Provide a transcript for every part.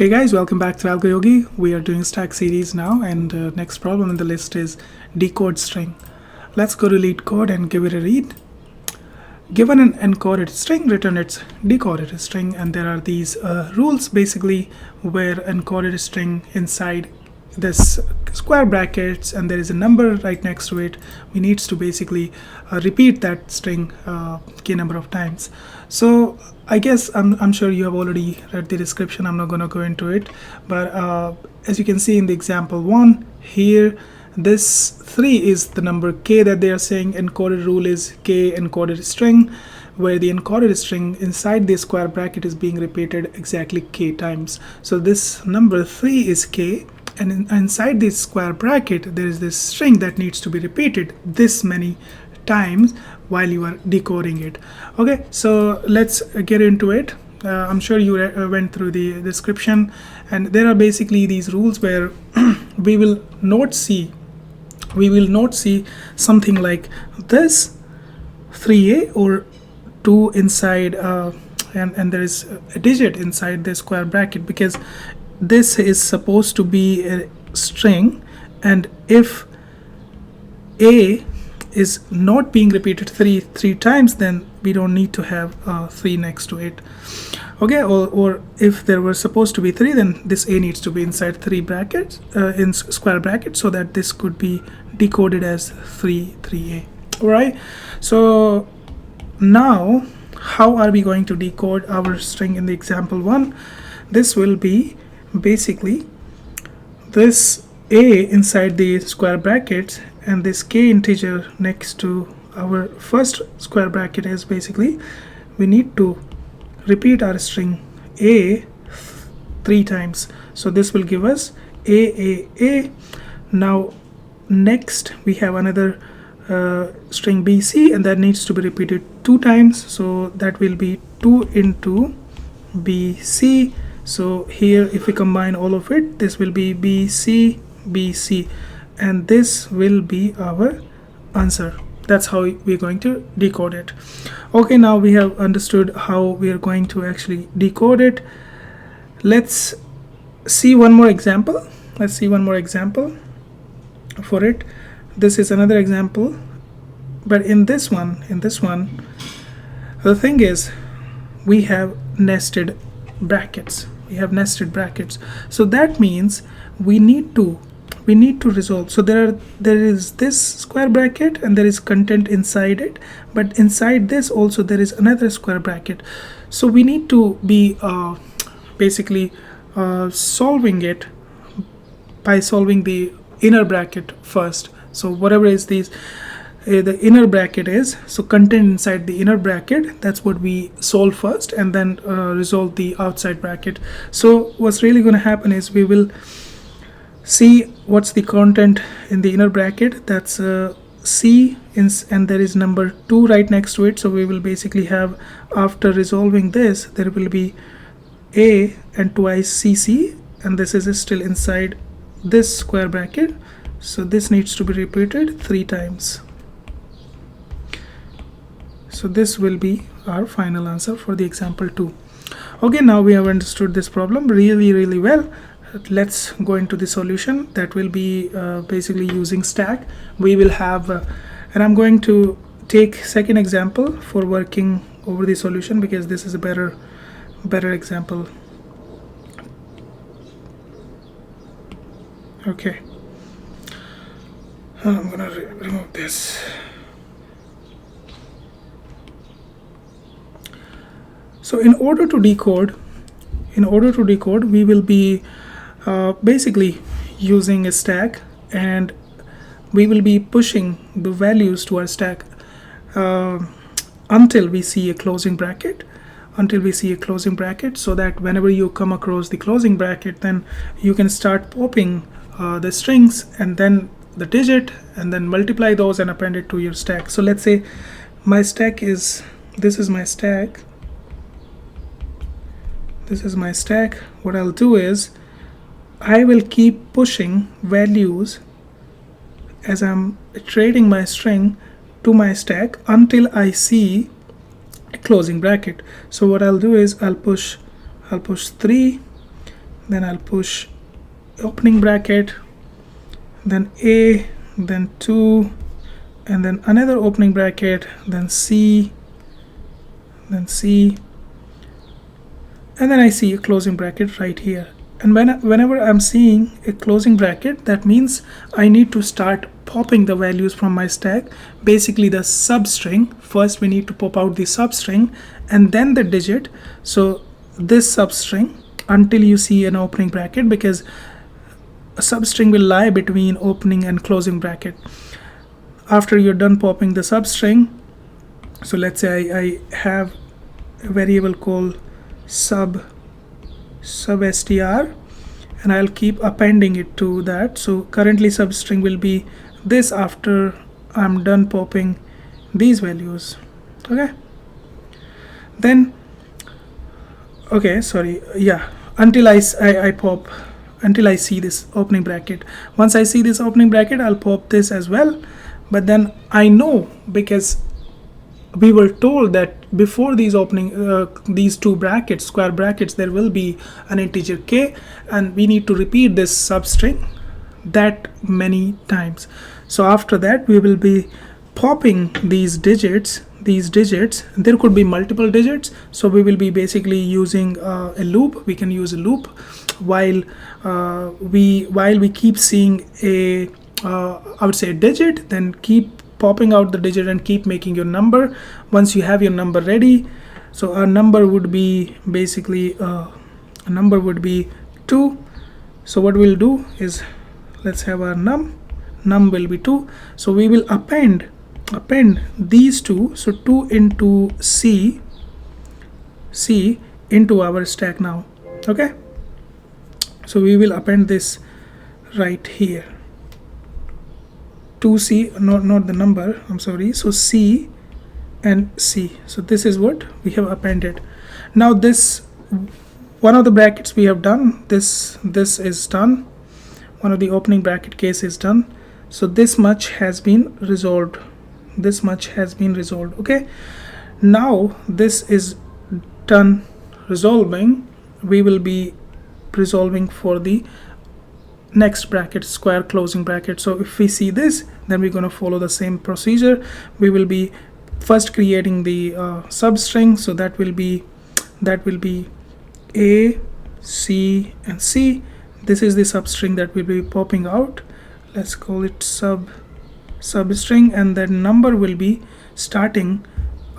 Hey guys, welcome back to AlgoYogi. We are doing stack series now, and next problem in the list is decode string. Let's go to LeetCode and give it a read. Given an encoded string, return its decoded string, and there are these rules basically where encoded string inside this square brackets and there is a number right next to it. We needs to basically repeat that string k number of times. So I guess I'm sure you have already read the description. I'm not going to go into it, but as you can see in the example 1 here, this 3 is the number k that they are saying. Encoded rule is k encoded string, where the encoded string inside the square bracket is being repeated exactly k times. So this number 3 is k, and inside this square bracket there is this string that needs to be repeated this many times while you are decoding it. Okay, so let's get into it. I'm sure you went through the description, and there are basically these rules where we will not see something like this 3a or 2 inside and there is a digit inside the square bracket, because this is supposed to be a string, and if a is not being repeated three times, then we don't need to have 3 next to it. Okay, or if there were supposed to be 3, then this a needs to be inside 3 brackets in square brackets, so that this could be decoded as 3a. All right, so now how are we going to decode our string in the example 1? This will be basically this a inside the square brackets and this k integer next to our first square bracket is basically we need to repeat our string a 3 times. So this will give us a. Now next we have another string bc, and that needs to be repeated 2 times, so that will be 2 into bc. So here if we combine all of it, this will be bc, and this will be our answer. That's how we're going to decode it. Okay, now we have understood how we are going to actually decode it. Let's see one more example. For it. This is another example, but in this one the thing is we have nested brackets. So that means we need to resolve. So there is this square bracket and there is content inside it, but inside this also there is another square bracket. So we need to be basically solving it by solving the inner bracket first. So whatever is these the inner bracket is, so content inside the inner bracket, that's what we solve first, and then resolve the outside bracket. So what's really going to happen is we will see what's the content in the inner bracket. That's c and there is number 2 right next to it. So we will basically have, after resolving this, there will be a and twice cc, and this is still inside this square bracket, so this needs to be repeated 3 times. So this will be our final answer for the example 2. Okay, now we have understood this problem really well. Let's go into the solution. That will be basically using stack. We will have and I'm going to take second example for working over the solution, because this is a better example. Okay, I'm gonna remove this. So in order to decode, we will be basically using a stack, and we will be pushing the values to our stack until we see a closing bracket. So that whenever you come across the closing bracket, then you can start popping the strings and then the digit, and then multiply those and append it to your stack. So let's say my stack is, this is my stack. What I'll do is I will keep pushing values as I'm iterating my string to my stack until I see a closing bracket. So what I'll do is I'll push 3, then I'll push opening bracket, then A, then 2, and then another opening bracket, then C, then C, and then I see a closing bracket right here. And whenever I'm seeing a closing bracket, that means I need to start popping the values from my stack, basically the substring. First we need to pop out the substring and then the digit. So this substring until you see an opening bracket, because a substring will lie between opening and closing bracket. After you're done popping the substring, so let's say I have a variable called sub str, and I'll keep appending it to that. So currently substring will be this after I'm done popping these values. Okay, then until I pop, until I see this opening bracket. Once I see this opening bracket, I'll pop this as well. But then I know, because we were told that before these these two brackets, square brackets, there will be an integer k, and we need to repeat this substring that many times. So after that we will be popping these digits. There could be multiple digits, so we will be basically using a loop. We can use a loop while we keep seeing a I would say a digit, then keep popping out the digit and keep making your number. Once you have your number ready, so our number would be basically a number would be 2. So what we'll do is, let's have our num will be 2. So we will append these two, so 2 into c into our stack now. Okay, so we will append this right here, 2c, not the number, I'm sorry. So c and c, so this is what we have appended. Now this one of the brackets we have done, this is done, one of the opening bracket case is done. So this much has been resolved, okay. Now this is done resolving. We will be resolving for the next bracket, square closing bracket. So if we see this, then we're going to follow the same procedure. We will be first creating the substring, so that will be A, C, and C. This is the substring that will be popping out. Let's call it substring, and that number will be starting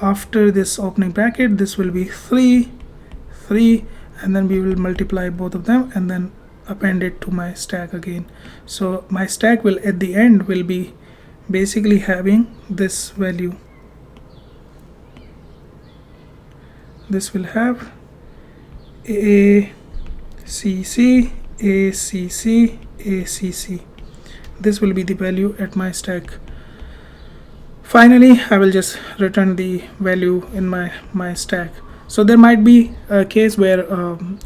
after this opening bracket. This will be 3, and then we will multiply both of them and then append it to my stack again. So my stack will at the end will be basically having this value. This will have ACC, ACC, ACC. This will be the value at my stack. Finally, I will just return the value in my stack. So there might be a case where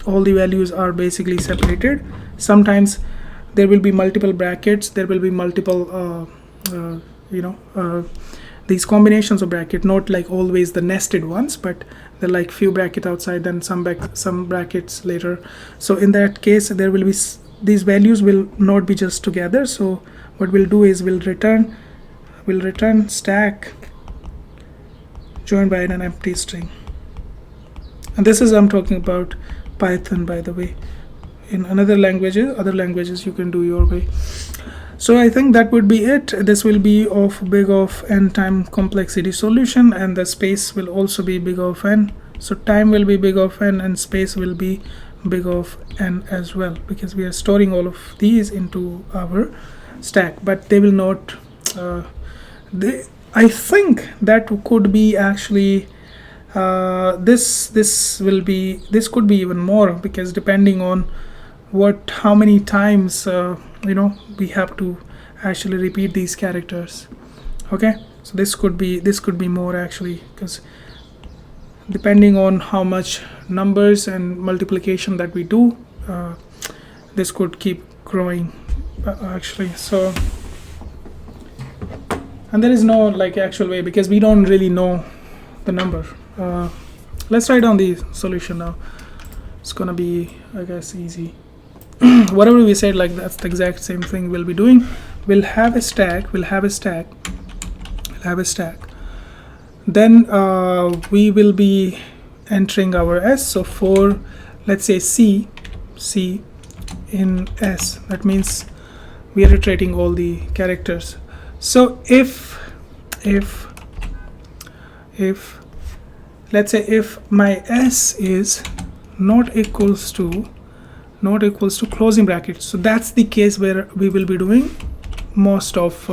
all the values are basically separated. Sometimes there will be multiple brackets, there will be multiple these combinations of bracket, not like always the nested ones, but they're like few brackets outside, then some brackets later. So in that case, there will be these values will not be just together. So what we'll do is we'll return stack joined by an empty string. And this is, I'm talking about Python, by the way. In other languages you can do your way. So I think that would be it. This will be of big of n time complexity solution, and the space will also be big of n. So time will be big of n and space will be big of n as well, because we are storing all of these into our stack, but they will not I think that could be actually this could be even more, because depending on how many times we have to actually repeat these characters. Okay, so this could be more actually, because depending on how much numbers and multiplication that we do, this could keep growing actually. So, and there is no like actual way, because we don't really know the number. Let's write down the solution now. It's gonna be, I guess, easy. whatever we said, like that's the exact same thing we'll be doing. We'll have a stack, then we will be entering our s. So for, let's say, c in s, that means we are iterating all the characters. So if let's say if my s is not equals to closing bracket, so that's the case where we will be doing most of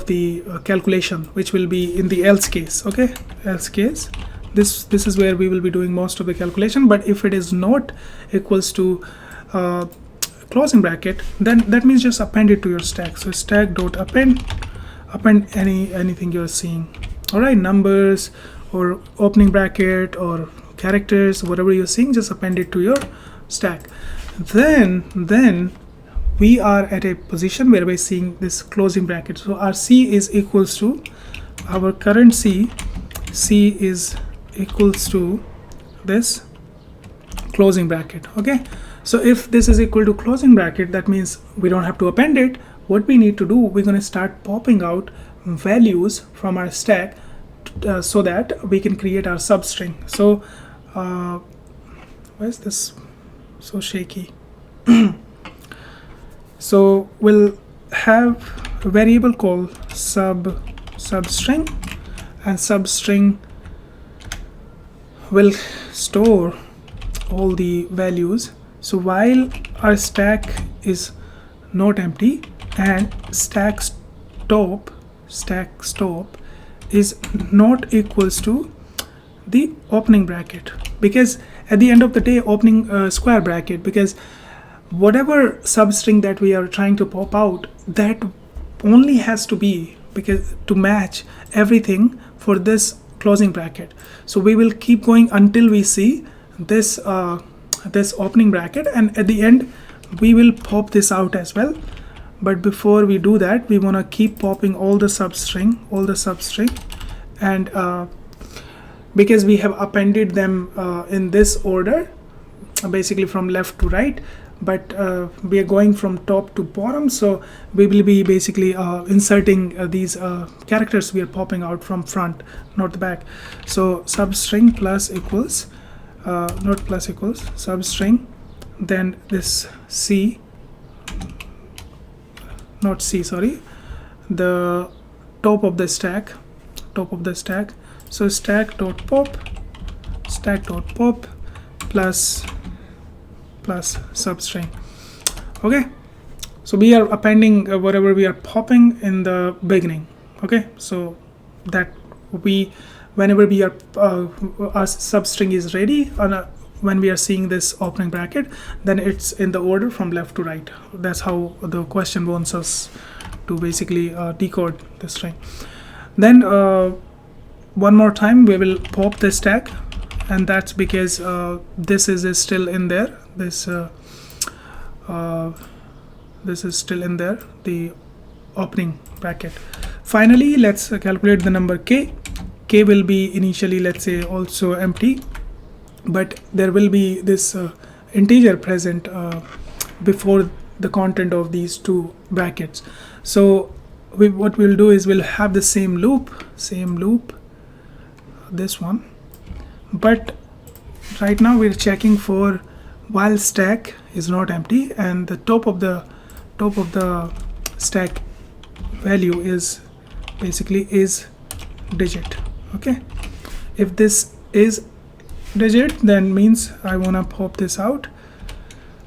the calculation, which will be in the else case. Okay, else case, this is where we will be doing most of the calculation. But if it is not equals to closing bracket, then that means just append it to your stack. So stack dot append anything you're seeing. All right, numbers or opening bracket or characters, whatever you're seeing, just append it to your stack. Then we are at a position where we're seeing this closing bracket. So our c is equals to our current c is equals to this closing bracket. Okay, so if this is equal to closing bracket, that means we don't have to append it. What we need to do, we're going to start popping out values from our stack so that we can create our substring. So why is this so shaky? So we'll have a variable called substring, and substring will store all the values. So while our stack is not empty and stack stop is not equals to the opening bracket, because at the end of the day, opening square bracket, because whatever substring that we are trying to pop out, that only has to be because to match everything for this closing bracket. So we will keep going until we see this this opening bracket, and at the end we will pop this out as well. But before we do that, we want to keep popping all the substring, and because we have appended them in this order, basically from left to right, but we are going from top to bottom, so we will be basically inserting these characters we are popping out from front, not the back. So substring plus equals not plus equals substring, then this c, not c, sorry, the top of the stack, so stack dot pop plus substring. Okay, so we are appending whatever we are popping in the beginning. Okay, so that we, whenever we are our substring is ready, when we are seeing this opening bracket, then it's in the order from left to right. That's how the question wants us to basically decode the string. Then one more time we will pop the stack, and that's because this is still in there, this is still in there, the opening bracket. Finally, let's calculate the number k. K will be initially, let's say, also empty, but there will be this integer present before the content of these two brackets. So what we'll do is we'll have the same loop, this one, but right now we're checking for while stack is not empty and the top of the stack value is basically is digit. Okay, if this is digit, then means I want to pop this out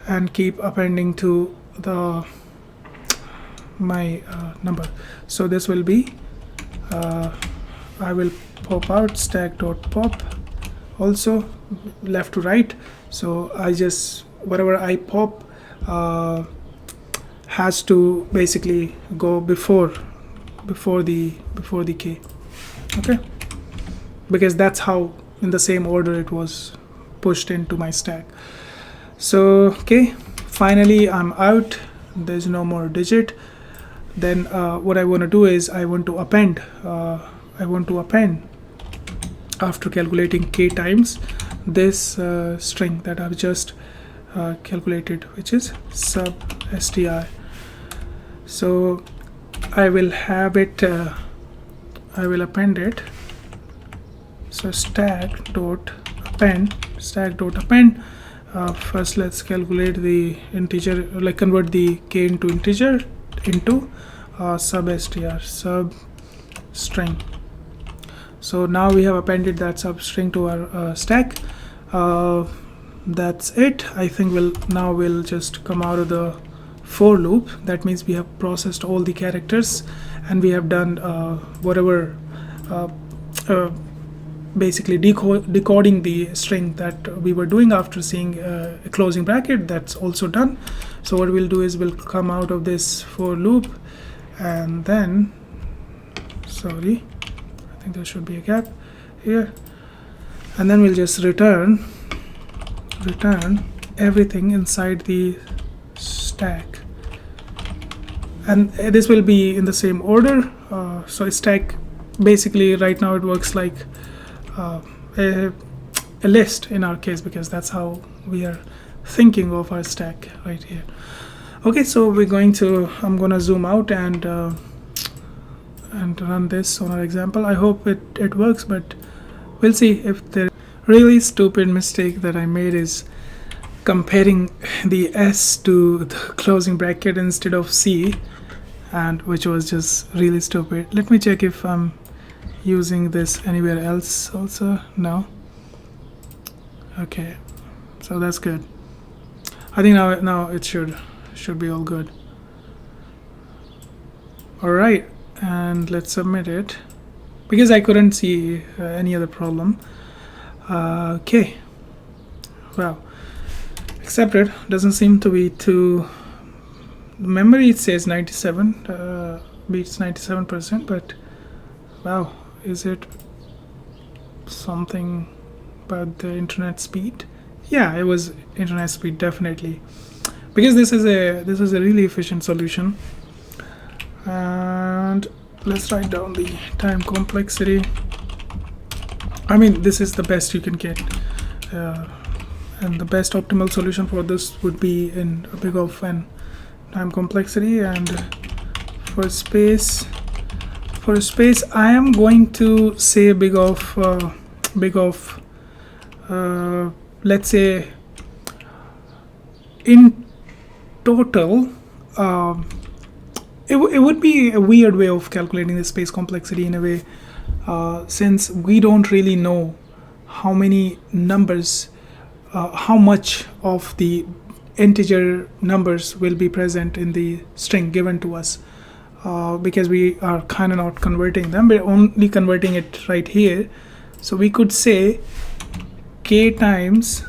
and keep appending to the my number. So this will be I will pop out stack dot pop also left to right. So I just, whatever I pop has to basically go before the k. Okay, because that's how in the same order it was pushed into my stack. So okay, finally I'm out, there's no more digit. Then what I want to do is I want to append after calculating k times, this string that I've just calculated, which is sub str. So I will have it, I will append it. So stack dot append. First let's calculate the integer, like convert the k into integer into sub string. So now we have appended that substring to our stack. That's it. I think we'll just come out of the for loop. That means we have processed all the characters and we have done whatever basically decoding the string that we were doing after seeing a closing bracket. That's also done. So what we'll do is we'll come out of this for loop, and then I think there should be a gap here, and then we'll just return everything inside the stack, and this will be in the same order. So stack, basically right now it works like a list in our case, because that's how we are thinking of our stack right here. Okay, so I'm gonna zoom out and run this on our example. I hope it works, but we'll see. If the really stupid mistake that I made is comparing the s to the closing bracket instead of c, and which was just really stupid. Let me check if I'm using this anywhere else also. No. Okay, so that's good. I think now it should be all good. All right, and let's submit it, because I couldn't see any other problem. Okay, well, accepted. Doesn't seem to be too. Memory, it says 97, beats 97%, but wow, is it something about the internet speed? Yeah, it was internet speed, definitely, because this is a really efficient solution. And let's write down the time complexity. I mean, this is the best you can get, and the best optimal solution for this would be in a big of n time complexity. And for space I am going to say big of let's say in total. It would be a weird way of calculating the space complexity in a way, since we don't really know how many numbers, how much of the integer numbers will be present in the string given to us, because we are kind of not converting them, we're only converting it right here. So we could say k times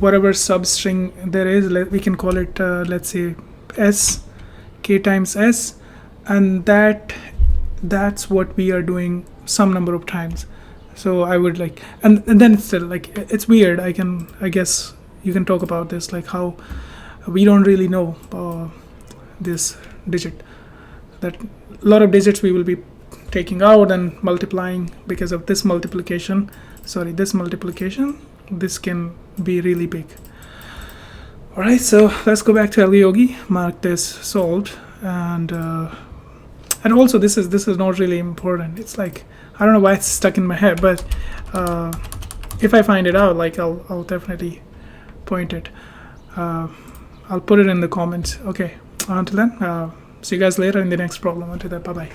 whatever substring there is, we can call it let's say s, k times s, and that's what we are doing some number of times. So I would like, and then it's still like, it's weird. I guess you can talk about this, like how we don't really know this digit, that a lot of digits we will be taking out and multiplying because of this multiplication. This can be really big. All right, so let's go back to AlgoYogi, mark this solved, and also this is not really important. It's like, I don't know why it's stuck in my head, but if I find it out, like I'll definitely point it. I'll put it in the comments. Okay, until then, see you guys later in the next problem. Until then, bye bye.